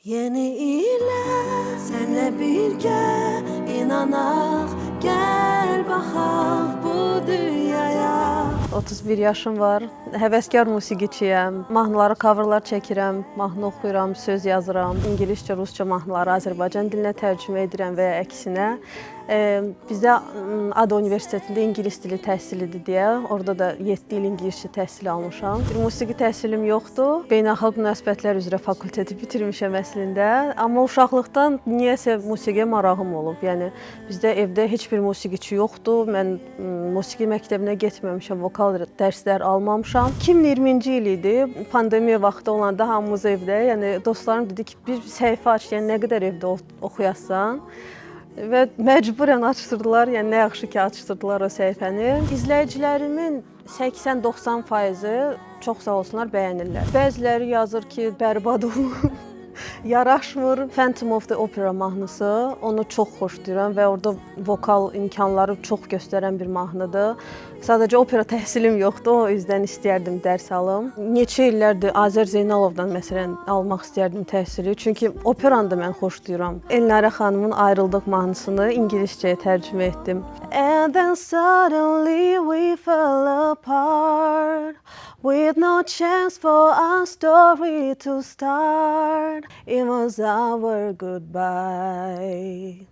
Yeni ilə sənlə birgə inanaq, gəl baxaq bu dünyaya. 31 yaşım var, həvəskar musiqiçiyəm, mahnıları, coverlar çəkirəm, mahnı oxuyuram, söz yazıram, ingiliscə, rusca mahnıları Azərbaycan dilinə tərcümə edirəm və ya əksinə. Bizdə ADA Universitetində ingilis dili təhsilidir deyə, orada da 7 il ingiliscə təhsil almışam. Bir musiqi təhsilim yoxdur, beynəlxalq münasibətlər üzrə fakülteti bitirmişəm əslində. Amma uşaqlıqdan niyəsə musiqiyə marağım olub. Yəni, bizdə evdə heç bir musiqiçi yoxdur, mən musiqi məktəbinə getməmişəm, vokal dərslər almamışam. 2020-ci il idi, pandemiya vaxtı olanda hamımız evdə, yəni dostlarım dedi ki, bir səhifə aç, yəni nə qədər evdə oxuyasan. Və məcburən açdırdılar, yəni nə yaxşı ki, açdırdılar o səhifəni. İzləyicilərimin 80-90%-i çox sağ olsunlar, bəyənirlər. Bəziləri yazır ki, bərbad olub, yaraşmır. Phantom of the Opera mahnısı, onu çox xoşlayıram və orada vokal imkanları çox göstərən bir mahnıdır. Sadəcə opera təhsilim yoxdur, o yüzdən istəyərdim dərs alım. Neçə illərdir Azər Zeynalovdan məsələn almaq istəyərdim təhsili, çünki operanı da mən xoşlayıram. Elnarə xanımın Ayrıldıq mahnısını ingiliscəyə tərcümə etdim. And then suddenly we fell apart, with no chance for our story to start. It was our goodbye.